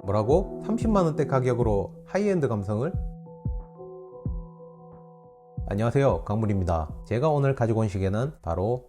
뭐라고? 30만원대 가격으로 하이엔드 감성을? 안녕하세요, 강물입니다. 제가 오늘 가지고 온 시계는 바로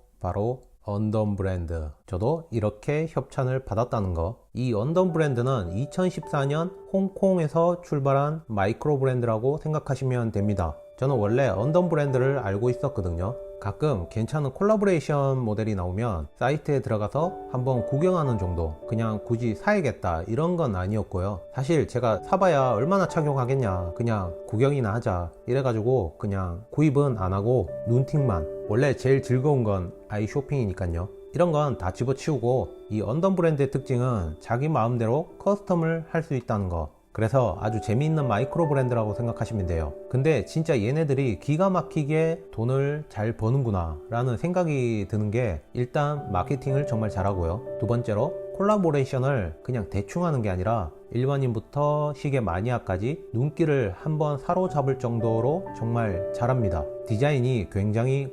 언던 브랜드. 저도 이렇게 협찬을 받았다는 거. 이 언던 브랜드는 2014년 홍콩에서 출발한 마이크로 브랜드라고 생각하시면 됩니다. 저는 원래 언던 브랜드를 알고 있었거든요. 가끔 괜찮은 콜라보레이션 모델이 나오면 사이트에 들어가서 한번 구경하는 정도, 그냥 굳이 사야겠다 이런 건 아니었고요. 사실 제가 사봐야 얼마나 착용하겠냐, 그냥 구경이나 하자 이래가지고 그냥 구입은 안 하고 눈팅만. 원래 제일 즐거운 건 아이 쇼핑이니까요. 이런 건 다 집어치우고, 이 언던 브랜드의 특징은 자기 마음대로 커스텀을 할 수 있다는 거. 그래서 아주 재미있는 마이크로 브랜드라고 생각하시면 돼요. 근데 진짜 얘네들이 기가 막히게 돈을 잘 버는구나 라는 생각이 드는 게, 일단 마케팅을 정말 잘하고요. 두 번째로 콜라보레이션을 그냥 대충 하는 게 아니라 일반인부터 시계 마니아까지 눈길을 한번 사로잡을 정도로 정말 잘합니다. 디자인이 굉장히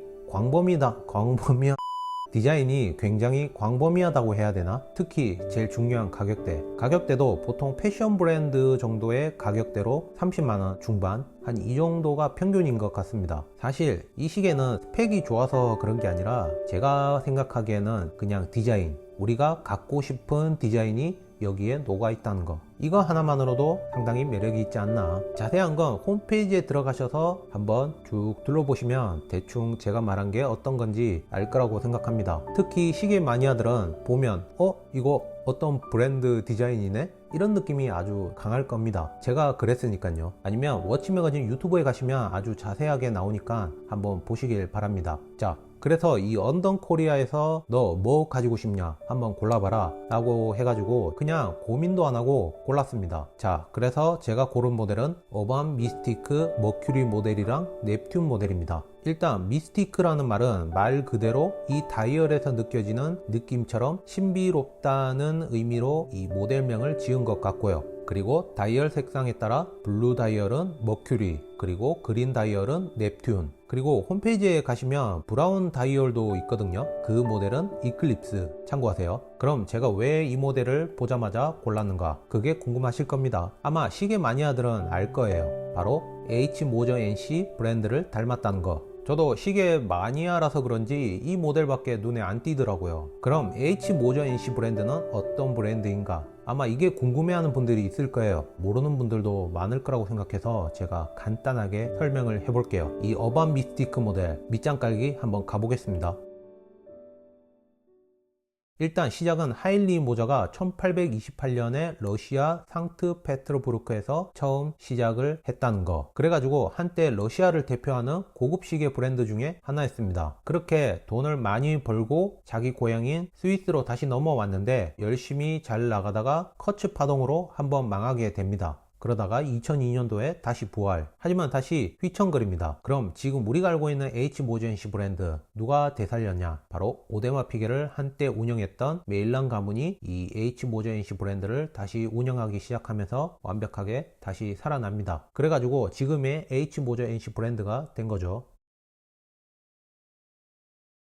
광범위하다고 해야 되나? 특히 제일 중요한 가격대도 보통 패션 브랜드 정도의 가격대로 30만원 중반, 한 이 정도가 평균인 것 같습니다. 사실 이 시계는 스펙이 좋아서 그런 게 아니라 제가 생각하기에는 그냥 디자인, 우리가 갖고 싶은 디자인이 여기에 녹아 있다는 거, 이거 하나만으로도 상당히 매력이 있지 않나. 자세한 건 홈페이지에 들어가셔서 한번 쭉 둘러보시면 대충 제가 말한 게 어떤 건지 알 거라고 생각합니다. 특히 시계 마니아들은 보면 이거 어떤 브랜드 디자인이네? 이런 느낌이 아주 강할 겁니다. 제가 그랬으니까요. 아니면 워치 매거진 유튜브에 가시면 아주 자세하게 나오니까 한번 보시길 바랍니다. 자, 그래서 이 언던 코리아에서 너 뭐 가지고 싶냐 한번 골라봐라 라고 해가지고 그냥 고민도 안 하고 골랐습니다. 자, 그래서 제가 고른 모델은 어반 미스티크 머큐리 모델이랑 넵튠 모델입니다. 일단 미스티크라는 말은 말 그대로 이 다이얼에서 느껴지는 느낌처럼 신비롭다는 의미로 이 모델명을 지은 것 같고요. 그리고 다이얼 색상에 따라 블루 다이얼은 머큐리, 그리고 그린 다이얼은 넵튠, 그리고 홈페이지에 가시면 브라운 다이얼도 있거든요. 그 모델은 이클립스 참고하세요. 그럼 제가 왜 이 모델을 보자마자 골랐는가, 그게 궁금하실 겁니다. 아마 시계 마니아들은 알 거예요. 바로 H 모저 NC 브랜드를 닮았다는 거. 저도 시계 마니아라서 그런지 이 모델밖에 눈에 안 띄더라고요. 그럼 H 모저 NC 브랜드는 어떤 브랜드인가? 아마 이게 궁금해하는 분들이 있을 거예요. 모르는 분들도 많을 거라고 생각해서 제가 간단하게 설명을 해볼게요. 이 어반 미스티크 모델 밑장 깔기 한번 가보겠습니다. 일단 시작은 하일리 모자가 1828년에 러시아 상트페테르부르크에서 처음 시작을 했다는 거. 그래가지고 한때 러시아를 대표하는 고급 시계 브랜드 중에 하나였습니다. 그렇게 돈을 많이 벌고 자기 고향인 스위스로 다시 넘어왔는데 열심히 잘 나가다가 커츠 파동으로 한번 망하게 됩니다. 그러다가 2002년도에 다시 부활. 하지만 다시 휘청거립니다. 그럼 지금 우리가 알고 있는 H 모저 NC 브랜드 누가 되살렸냐? 바로 오데마 피게를 한때 운영했던 메일란 가문이 이 H 모저 NC 브랜드를 다시 운영하기 시작하면서 완벽하게 다시 살아납니다. 그래가지고 지금의 H 모저 NC 브랜드가 된 거죠.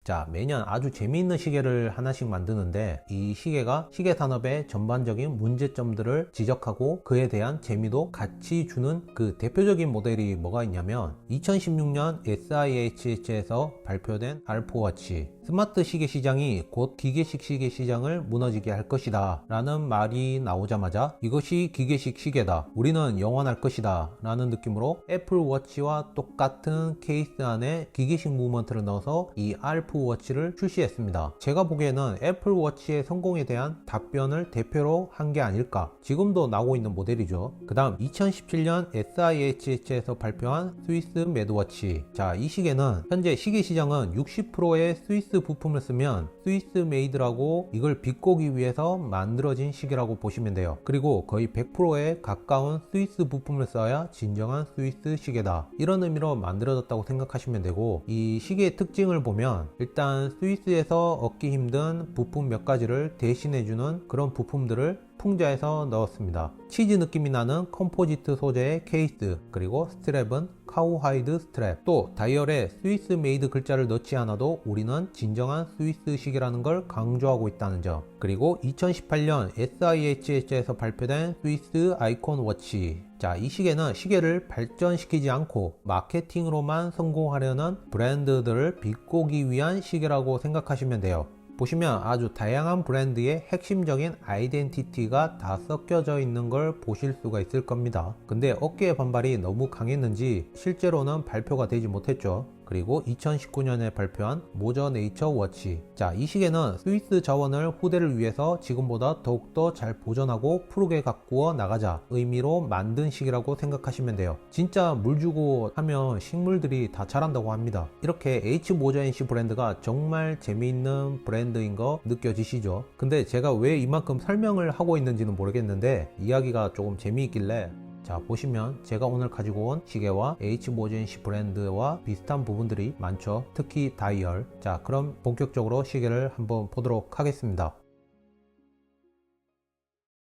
자, 매년 아주 재미있는 시계를 하나씩 만드는데 이 시계가 시계 산업의 전반적인 문제점들을 지적하고 그에 대한 재미도 같이 주는 그 대표적인 모델이 뭐가 있냐면 2016년 SIHH에서 발표된 알프워치. 스마트 시계 시장이 곧 기계식 시계 시장을 무너지게 할 것이다 라는 말이 나오자마자 이것이 기계식 시계다, 우리는 영원할 것이다 라는 느낌으로 애플워치와 똑같은 케이스 안에 기계식 무브먼트를 넣어서 이 알프워치를 출시했습니다. 제가 보기에는 애플워치의 성공에 대한 답변을 대표로 한 게 아닐까. 지금도 나오고 있는 모델이죠. 그 다음 2017년 SIHH에서 발표한 스위스 매드워치. 자, 이 시계는 현재 시계 시장은 60%의 스위스 부품을 쓰면 스위스 메이드라고 이걸 비꼬기 위해서 만들어진 시계라고 보시면 돼요. 그리고 거의 100%에 가까운 스위스 부품을 써야 진정한 스위스 시계다, 이런 의미로 만들어졌다고 생각하시면 되고, 이 시계의 특징을 보면 일단 스위스에서 얻기 힘든 부품 몇 가지를 대신해주는 그런 부품들을 풍자해서 넣었습니다. 치즈 느낌이 나는 컴포지트 소재의 케이스, 그리고 스트랩은 카우하이드 스트랩. 또 다이얼에 스위스 메이드 글자를 넣지 않아도 우리는 진정한 스위스 시계라는 걸 강조하고 있다는 점. 그리고 2018년 SIHH에서 발표된 스위스 아이콘 워치. 자, 이 시계는 시계를 발전시키지 않고 마케팅으로만 성공하려는 브랜드들을 비꼬기 위한 시계라고 생각하시면 돼요. 보시면 아주 다양한 브랜드의 핵심적인 아이덴티티가 다 섞여져 있는 걸 보실 수가 있을 겁니다. 근데 어깨의 반발이 너무 강했는지 실제로는 발표가 되지 못했죠. 그리고 2019년에 발표한 모저 네이처 워치. 자, 이 시계는 스위스 자원을 후대를 위해서 지금보다 더욱더 잘 보존하고 푸르게 가꾸어 나가자 의미로 만든 시계라고 생각하시면 돼요. 진짜 물 주고 하면 식물들이 다 자란다고 합니다. 이렇게 H 모저 NC 브랜드가 정말 재미있는 브랜드인 거 느껴지시죠? 근데 제가 왜 이만큼 설명을 하고 있는지는 모르겠는데 이야기가 조금 재미있길래, 자, 보시면 제가 오늘 가지고 온 시계와 H 모저 NC 브랜드와 비슷한 부분들이 많죠. 특히 다이얼. 자, 그럼 본격적으로 시계를 한번 보도록 하겠습니다.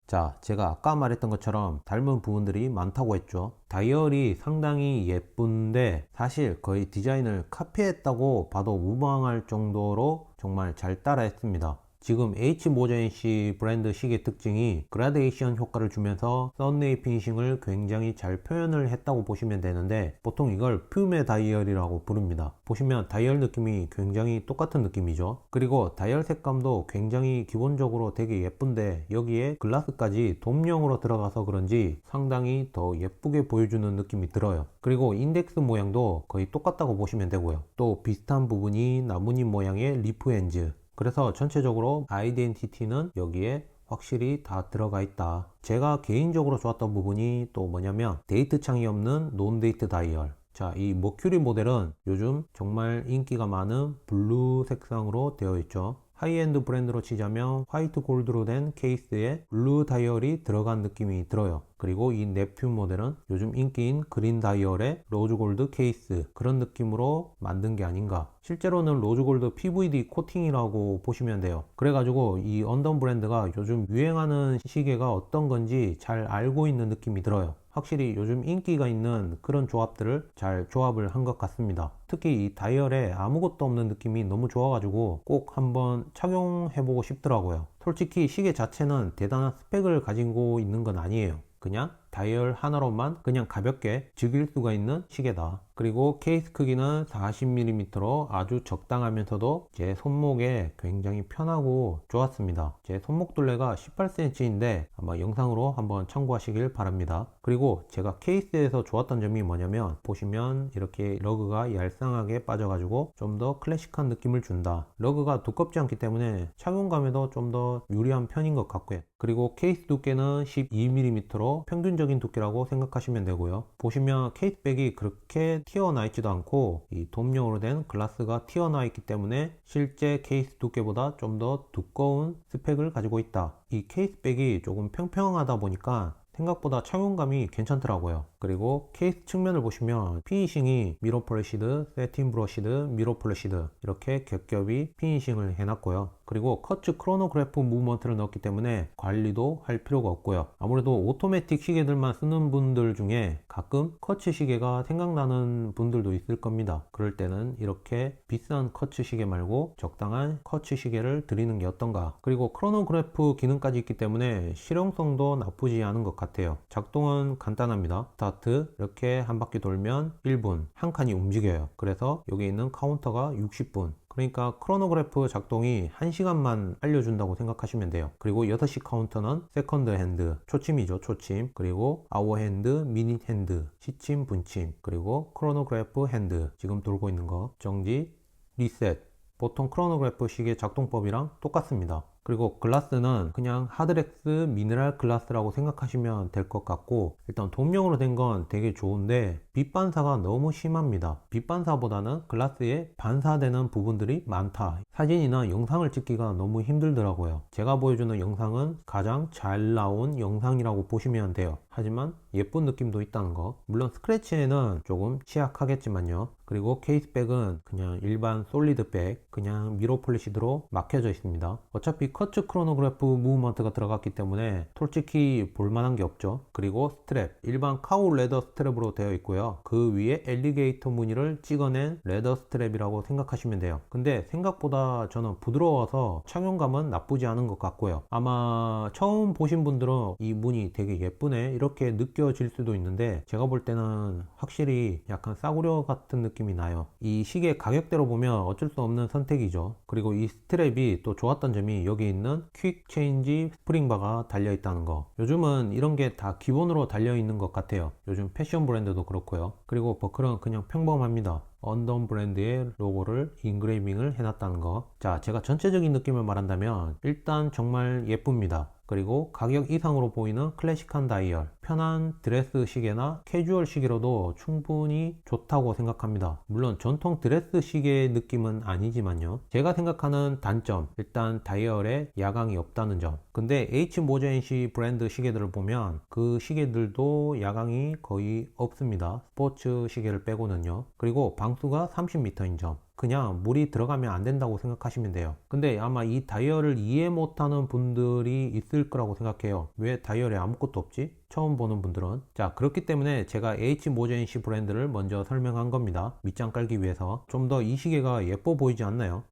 자, 제가 아까 말했던 것처럼 닮은 부분들이 많다고 했죠. 다이얼이 상당히 예쁜데 사실 거의 디자인을 카피했다고 봐도 무방할 정도로 정말 잘 따라했습니다. 지금 H 모저 NC 브랜드 시계 특징이 그라데이션 효과를 주면서 썬레이 피니싱을 굉장히 잘 표현을 했다고 보시면 되는데, 보통 이걸 퓨메 다이얼이라고 부릅니다. 보시면 다이얼 느낌이 굉장히 똑같은 느낌이죠. 그리고 다이얼 색감도 굉장히 기본적으로 되게 예쁜데 여기에 글라스까지 돔형으로 들어가서 그런지 상당히 더 예쁘게 보여주는 느낌이 들어요. 그리고 인덱스 모양도 거의 똑같다고 보시면 되고요. 또 비슷한 부분이 나뭇잎 모양의 리프 엔즈. 그래서 전체적으로 아이덴티티는 여기에 확실히 다 들어가 있다. 제가 개인적으로 좋았던 부분이 또 뭐냐면 데이트 창이 없는 논 데이트 다이얼. 자, 이 머큐리 모델은 요즘 정말 인기가 많은 블루 색상으로 되어 있죠. 하이엔드 브랜드로 치자면 화이트 골드로 된 케이스에 블루 다이얼이 들어간 느낌이 들어요. 그리고 이 네튠 모델은 요즘 인기인 그린 다이얼에 로즈 골드 케이스, 그런 느낌으로 만든 게 아닌가. 실제로는 로즈 골드 PVD 코팅이라고 보시면 돼요. 그래가지고 이 언던 브랜드가 요즘 유행하는 시계가 어떤 건지 잘 알고 있는 느낌이 들어요. 확실히 요즘 인기가 있는 그런 조합들을 잘 조합을 한 것 같습니다. 특히 이 다이얼에 아무것도 없는 느낌이 너무 좋아가지고 꼭 한번 착용해보고 싶더라고요. 솔직히 시계 자체는 대단한 스펙을 가지고 있는 건 아니에요. 그냥 다이얼 하나로만 그냥 가볍게 즐길 수가 있는 시계다. 그리고 케이스 크기는 40mm로 아주 적당하면서도 제 손목에 굉장히 편하고 좋았습니다. 제 손목 둘레가 18cm인데 아마 영상으로 한번 참고하시길 바랍니다. 그리고 제가 케이스에서 좋았던 점이 뭐냐면, 보시면 이렇게 러그가 얄쌍하게 빠져가지고 좀 더 클래식한 느낌을 준다. 러그가 두껍지 않기 때문에 착용감에도 좀 더 유리한 편인 것 같고요. 그리고 케이스 두께는 12mm로 평균적인 두께라고 생각하시면 되고요. 보시면 케이스백이 그렇게 튀어나 있지도 않고 이 돔용으로 된 글라스가 튀어나 있기 때문에 실제 케이스 두께보다 좀 더 두꺼운 스펙을 가지고 있다. 이 케이스백이 조금 평평하다 보니까 생각보다 착용감이 괜찮더라고요. 그리고 케이스 측면을 보시면 피니싱이 미러 폴리시드, 세틴 브러시드, 미러 폴리시드 이렇게 겹겹이 피니싱을 해놨고요. 그리고 커츠 크로노그래프 무브먼트를 넣었기 때문에 관리도 할 필요가 없고요. 아무래도 오토매틱 시계들만 쓰는 분들 중에 가끔 커츠 시계가 생각나는 분들도 있을 겁니다. 그럴 때는 이렇게 비싼 커츠 시계 말고 적당한 커츠 시계를 드리는 게 어떤가. 그리고 크로노그래프 기능까지 있기 때문에 실용성도 나쁘지 않은 것 같아요. 작동은 간단합니다. 스타트 이렇게 한 바퀴 돌면 1분, 한 칸이 움직여요. 그래서 여기 있는 카운터가 60분. 그러니까 크로노그래프 작동이 1시간만 알려준다고 생각하시면 돼요. 그리고 6시 카운터는 세컨드 핸드, 초침이죠, 초침. 그리고 아워 핸드, 미닛 핸드, 시침, 분침. 그리고 크로노그래프 핸드, 지금 돌고 있는 거, 정지, 리셋. 보통 크로노그래프 시계 작동법이랑 똑같습니다. 그리고 글라스는 그냥 하드렉스 미네랄 글라스라고 생각하시면 될 것 같고, 일단 돔용으로 된 건 되게 좋은데 빛 반사가 너무 심합니다. 빛 반사보다는 글라스에 반사되는 부분들이 많다. 사진이나 영상을 찍기가 너무 힘들더라고요. 제가 보여주는 영상은 가장 잘 나온 영상이라고 보시면 돼요. 하지만 예쁜 느낌도 있다는 거. 물론 스크래치에는 조금 취약하겠지만요. 그리고 케이스백은 그냥 일반 솔리드 백, 그냥 미러 폴리시드로 막혀져 있습니다. 어차피 리커츠 크로노그래프 무브먼트가 들어갔기 때문에 솔직히 볼만한 게 없죠. 그리고 스트랩, 일반 카우 레더 스트랩으로 되어 있고요. 그 위에 엘리게이터 무늬를 찍어낸 레더 스트랩이라고 생각하시면 돼요. 근데 생각보다 저는 부드러워서 착용감은 나쁘지 않은 것 같고요. 아마 처음 보신 분들은 이 무늬 되게 예쁘네 이렇게 느껴질 수도 있는데, 제가 볼 때는 확실히 약간 싸구려 같은 느낌이 나요. 이 시계 가격대로 보면 어쩔 수 없는 선택이죠. 그리고 이 스트랩이 또 좋았던 점이 여기 있는 퀵 체인지 스프링바가 달려 있다는 거. 요즘은 이런 게 다 기본으로 달려 있는 것 같아요. 요즘 패션 브랜드도 그렇고요. 그리고 버클은 그냥 평범합니다. 언덤 브랜드의 로고를 인그레이빙을 해놨다는 거. 자, 제가 전체적인 느낌을 말한다면 일단 정말 예쁩니다. 그리고 가격 이상으로 보이는 클래식한 다이얼, 편한 드레스 시계나 캐주얼 시계로도 충분히 좋다고 생각합니다. 물론 전통 드레스 시계의 느낌은 아니지만요. 제가 생각하는 단점, 일단 다이얼에 야광이 없다는 점. 근데 H 모자 NC 브랜드 시계들을 보면 그 시계들도 야광이 거의 없습니다. 스포츠 시계를 빼고는요. 그리고 방수가 30m인 점. 그냥 물이 들어가면 안 된다고 생각하시면 돼요. 근데 아마 이 다이얼을 이해 못하는 분들이 있을 거라고 생각해요. 왜 다이얼에 아무것도 없지? 처음 보는 분들은. 자, 그렇기 때문에 제가 H 모자 NC 브랜드를 먼저 설명한 겁니다. 밑장 깔기 위해서. 좀 더 이 시계가 예뻐 보이지 않나요?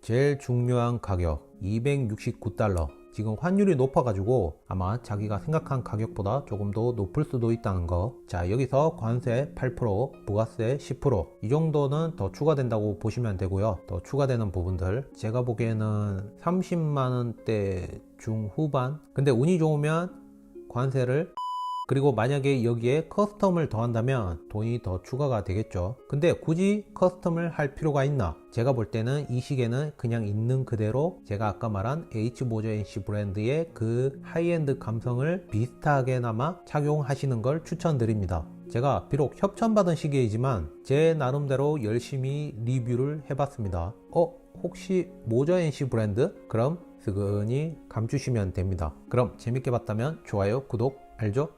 제일 중요한 가격 269달러. 지금 환율이 높아가지고 아마 자기가 생각한 가격보다 조금 더 높을 수도 있다는 거. 자, 여기서 관세 8%, 부가세 10%, 이 정도는 더 추가된다고 보시면 되고요. 더 추가되는 부분들 제가 보기에는 30만원대 중후반. 근데 운이 좋으면 관세를, 그리고 만약에 여기에 커스텀을 더한다면 돈이 더 추가가 되겠죠. 근데 굳이 커스텀을 할 필요가 있나? 제가 볼 때는 이 시계는 그냥 있는 그대로 제가 아까 말한 H 모자 NC 브랜드의 그 하이엔드 감성을 비슷하게나마 착용하시는 걸 추천드립니다. 제가 비록 협찬받은 시계이지만 제 나름대로 열심히 리뷰를 해봤습니다. 혹시 모자 NC 브랜드? 그럼 스근히 감추시면 됩니다. 그럼 재밌게 봤다면 좋아요, 구독, 알죠?